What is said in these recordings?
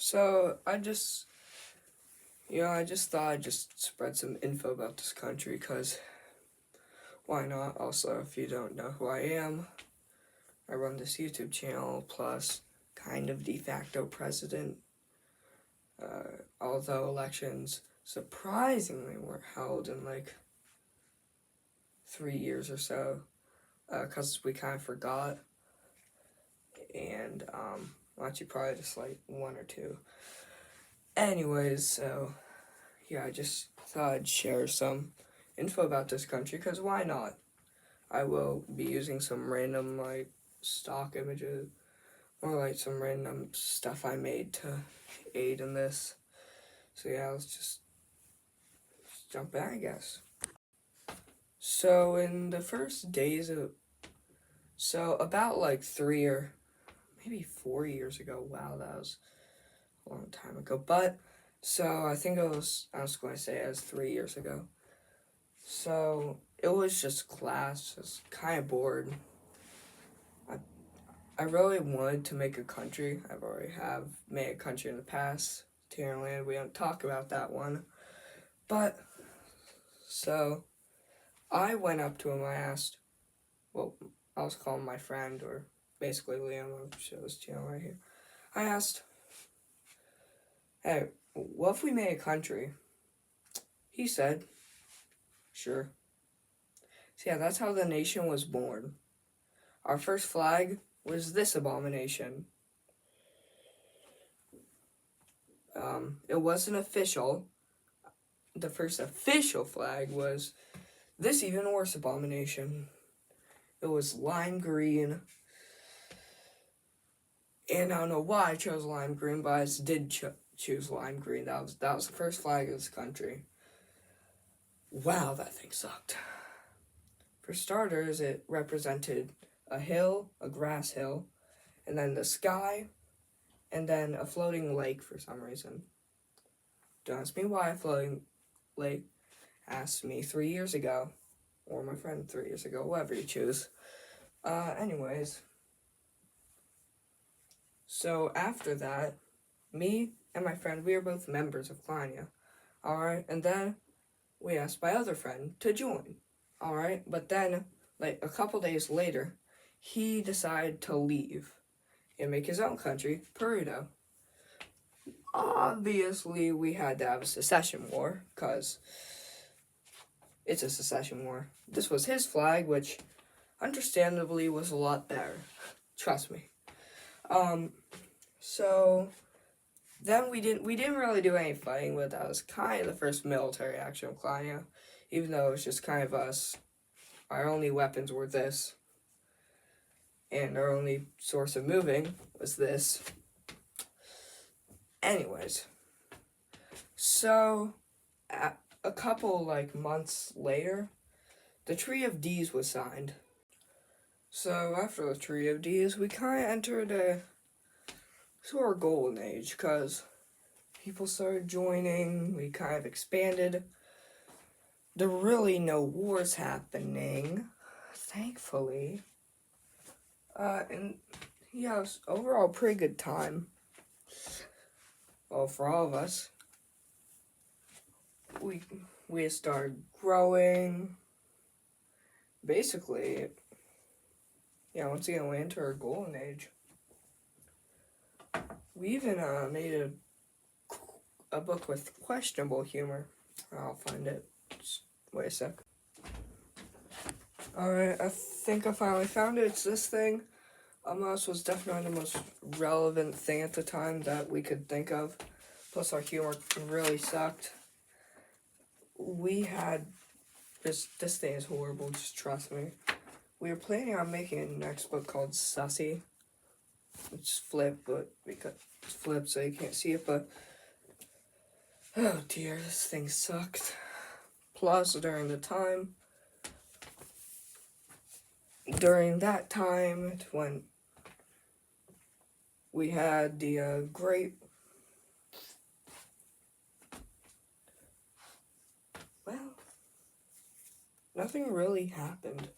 So I just thought I'd just spread some info about this country, because why not? Also, if you don't know who I am, I run this YouTube channel, plus kind of de facto president, although elections surprisingly weren't held in like 3 years or so, because we kind of forgot, and actually probably just like 1 or 2. Anyways, so yeah, I just thought I'd share some info about this country, because why not? I will be using some random like stock images, or like some random stuff I made to aid in this. So yeah, let's just jump in, I guess. So in the first days of, so about like 3 or maybe 4 years ago, wow, that was a long time ago, but so I think I was going to say it was 3 years ago. So it was just class, just kind of bored. I really wanted to make a country. I've already have made a country in the past, Tierland. We don't talk about that one. But, so, I went up to him, I asked, well, I was calling my friend, or basically Liam, I'll show this channel right here. I asked, hey, what if we made a country? He said, sure. So yeah, that's how the nation was born. Our first flag was this abomination. It wasn't official. The first official flag was this even worse abomination. It was lime green. And I don't know why I chose lime green, but I just did choose lime green. That was the first flag of this country. Wow, that thing sucked. For starters, it represented a hill, a grass hill, and then the sky, and then a floating lake for some reason. Don't ask me why a floating lake. Asked me 3 years ago, or my friend 3 years ago, whatever you choose. Anyways. So after that, me and my friend, we were both members of Klania. Alright, and then we asked my other friend to join. Alright, but then, like a couple days later, he decided to leave and make his own country, Perudo. Obviously, we had to have a secession war, because it's a secession war. This was his flag, which understandably was a lot better. Trust me. So then we didn't really do any fighting, but that was kind of the first military action of Klania, even though it was just kind of us. Our only weapons were this, and our only source of moving was this. Anyways, so a couple like months later, the Treaty of Dees was signed. So after the Treaty of Dees, we kind of entered a sort of golden age, because people started joining, we kind of expanded. There were really no wars happening, thankfully. And yeah, it was overall a pretty good time. Well, for all of us. We started growing. Basically, yeah, once again, we enter a golden age. We even made a book with questionable humor. I'll find it. Just wait a sec. Alright, I think I finally found it. It's this thing. This was definitely the most relevant thing at the time that we could think of. Plus, our humor really sucked. We had this thing is horrible, just trust me. We were planning on making a next book called Sussy. It's flipped, but because it's flipped so you can't see it, but oh dear, this thing sucked. Plus, during that time, when we had the great, well, nothing really happened.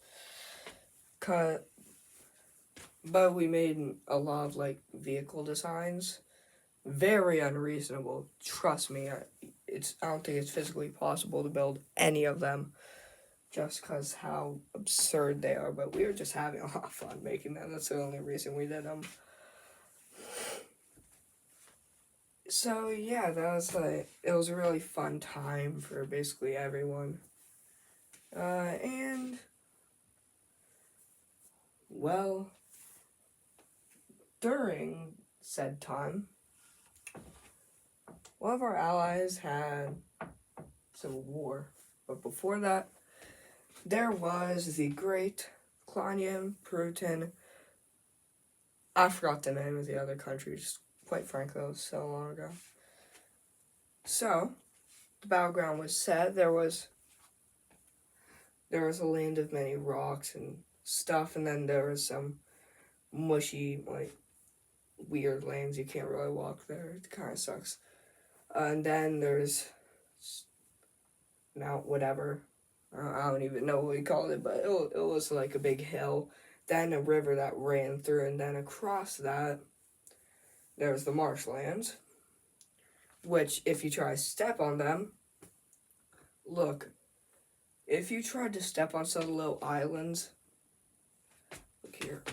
But we made a lot of like vehicle designs. very unreasonable. Trust me, I don't think it's physically possible to build any of them just because how absurd they are. But we were just having a lot of fun making them. That's the only reason we did them. So yeah, it was a really fun time for basically everyone. And well, during said time, one of our allies had civil war, but before that, there was the great Claudian Prutan. I forgot the name of the other countries. Quite frankly, it was so long ago. So, the battleground was set. There was a land of many rocks and stuff, and then there was some mushy, like, weird lands. You can't really walk there. It kind of sucks. And then there's Mount whatever. I don't even know what we called it, but it was like a big hill. Then a river that ran through, and then across that, there's the marshlands. Which, if you try to step on them, look, if you tried to step on some little islands, look here,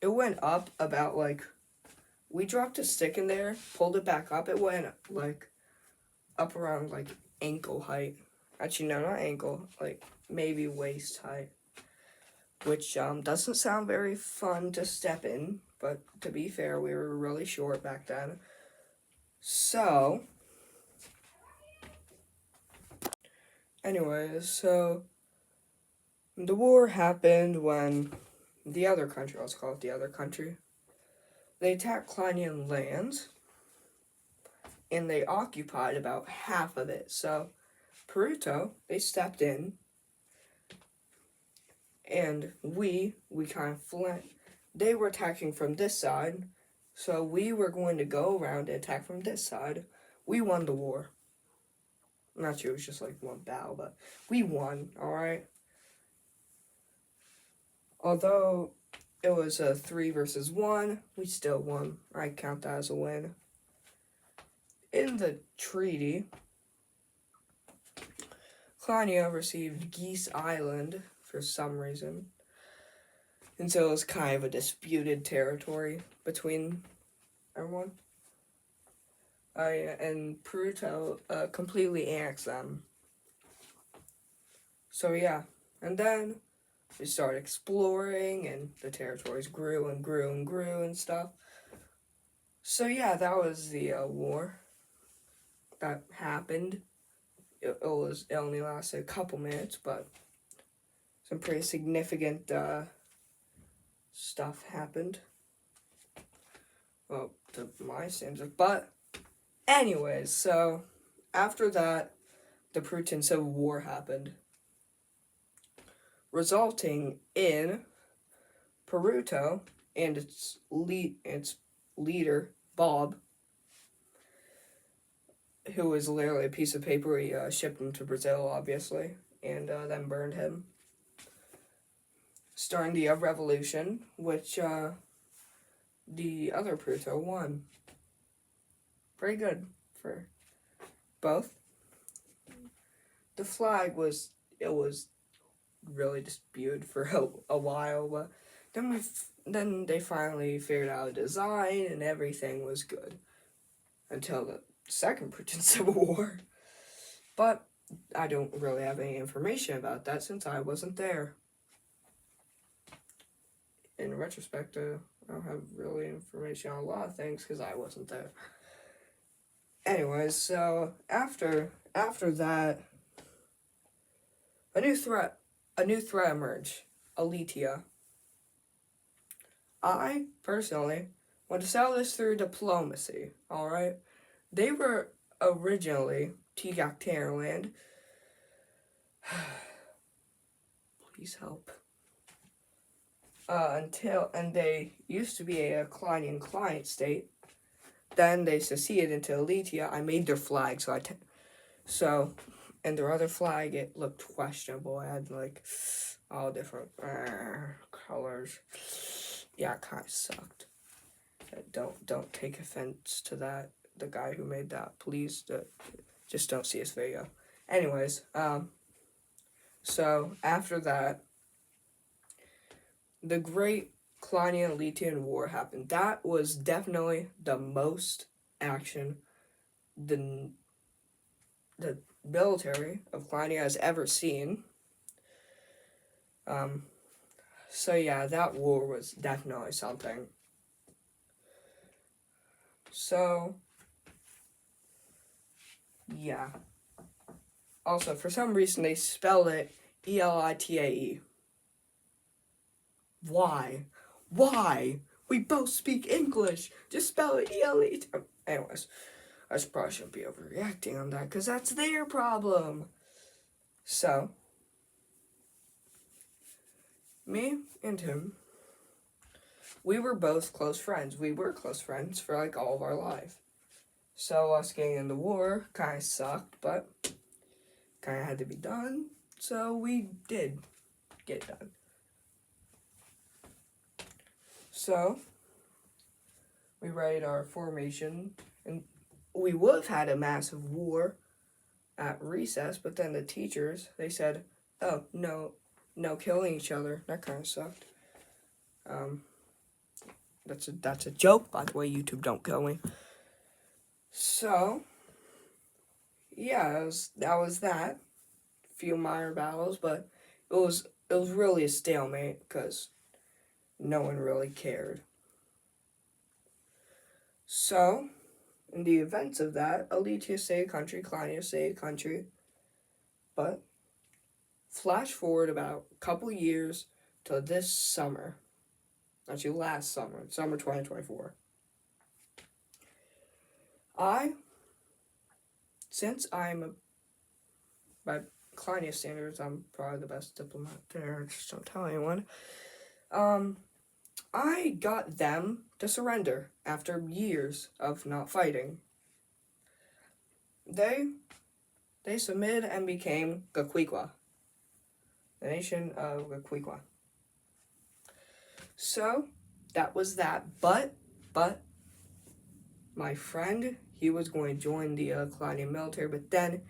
it went up about, like, we dropped a stick in there, pulled it back up, it went, like, up around, like, ankle height. Actually, no, not ankle, like, maybe waist height. Which, doesn't sound very fun to step in, but to be fair, we were really short back then. So, anyways, so, the war happened when the other country, let's call it the other country, they attacked Claudian lands, and they occupied about half of it. So, Peruto, they stepped in, and we kind of flanked. They were attacking from this side, so we were going to go around and attack from this side. We won the war. I'm not sure it was just like one battle, but we won, alright? Although it was a 3 versus 1, we still won. I count that as a win. In the treaty, Claudia received Geese Island for some reason. And so it was kind of a disputed territory between everyone. And Peruto completely annexed them. So yeah, and then we started exploring, and the territories grew and grew and grew and stuff. So yeah, that was the war that happened. It only lasted a couple minutes, but some pretty significant stuff happened. Well, to my standards. But anyways, so after that, the Prutan Civil War happened, resulting in Peruto and its leader, Bob, who was literally a piece of paper. He shipped him to Brazil, obviously, and then burned him, starting the revolution, which the other Peruto won. Pretty good for both. The flag was really disputed for a while, but then they finally figured out a design and everything was good until the second Britain Civil War. But I don't really have any information about that since I wasn't there. In retrospect, I don't have really information on a lot of things because I wasn't there. Anyways, so after that, a new threat emerged. Aletia. I personally want to sell this through diplomacy. All right, they were originally Tigak land. Please help. And they used to be a Claudian client state. Then they seceded into Aletia. I made their flag, and their other flag, it looked questionable. It had like all different colors. Yeah, it kind of sucked. don't take offense to that. The guy who made that, please, just don't see his video. Anyways, so after that, the Great Kleinian War happened. That was definitely the most action the military of Kleinia has ever seen. So yeah, that war was definitely something. So, yeah. Also, for some reason, they spelled it Elitae. Why? Why? We both speak English. Just spell it Elitae. Anyways, I probably shouldn't be overreacting on that, because that's their problem. So, me and him, we were both close friends. We were close friends for, like, all of our life. So, us getting in the war kind of sucked, but kind of had to be done. So, we did get done. So, we write our formation, and we would have had a massive war at recess, but then the teachers, they said, oh, no killing each other. That kind of sucked. That's a joke, by the way. YouTube, don't kill me. So, yeah, that was that. Few minor battles, but it was really a stalemate, because no one really cared. So, in the events of that, Aletia stayed a country, Kleinia stayed a country, but flash forward about a couple years to this summer. Actually, last summer, summer 2024. Since I'm, by Kleinia standards, I'm probably the best diplomat there, just don't tell anyone. I got them to surrender after years of not fighting. They submitted and became Gaquiqua, the nation of Gaquiqua. So, that was that, but, my friend, he was going to join the Kleinian military, but then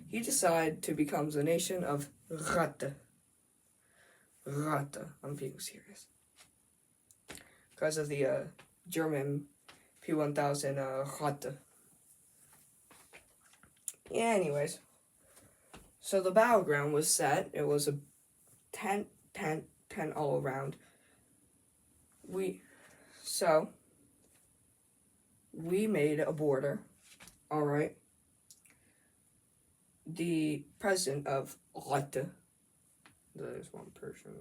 he decided to become the nation of Ratte. I'm being serious. Because of the German P-1000 Ratte. Yeah, anyways. So the battleground was set. It was a 10 all around. We made a border, alright? The president of Ratte, there's one person,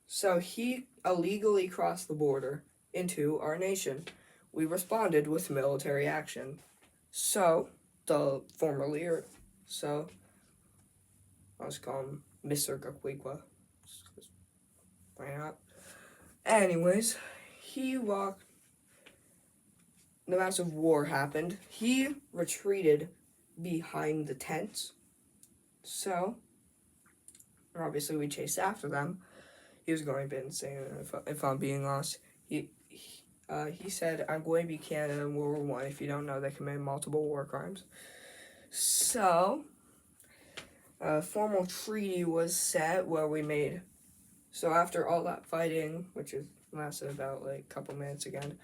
so he illegally crossed the border into our nation. We responded with military action. So, the former leader, let's call him Mr. Gaquiqua. Why not? Anyways, the massive war happened. He retreated behind the tents. So, obviously we chased after them. He was going a bit insane, if I'm being honest. He said, I'm going to be Canada in World War I. If you don't know, they committed multiple war crimes. So, a formal treaty was set where we made... So after all that fighting, which lasted about like a couple minutes again,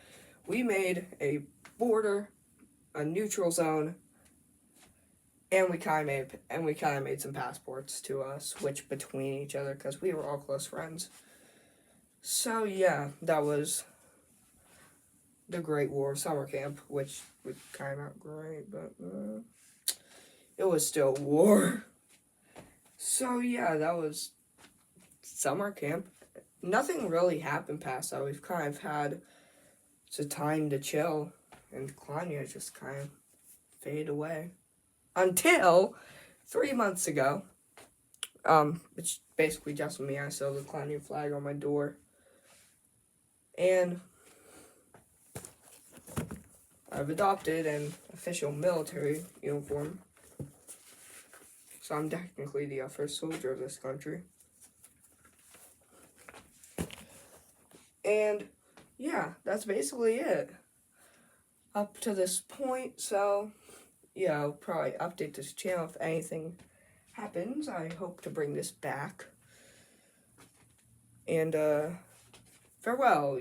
we made a border, a neutral zone, and we kind of made some passports to switch between each other, because we were all close friends. So yeah, that was the Great War of Summer Camp, which was kind of not great, but it was still war. So yeah, that was summer camp. Nothing really happened past that. We've kind of had some time to chill, and Kleinia just kind of faded away. Until 3 months ago, it's basically just me. I saw the Kleinia flag on my door, and I've adopted an official military uniform, so I'm technically the first soldier of this country. And yeah, that's basically it up to this point. So yeah, I'll probably update this channel if anything happens. I hope to bring this back. And farewell,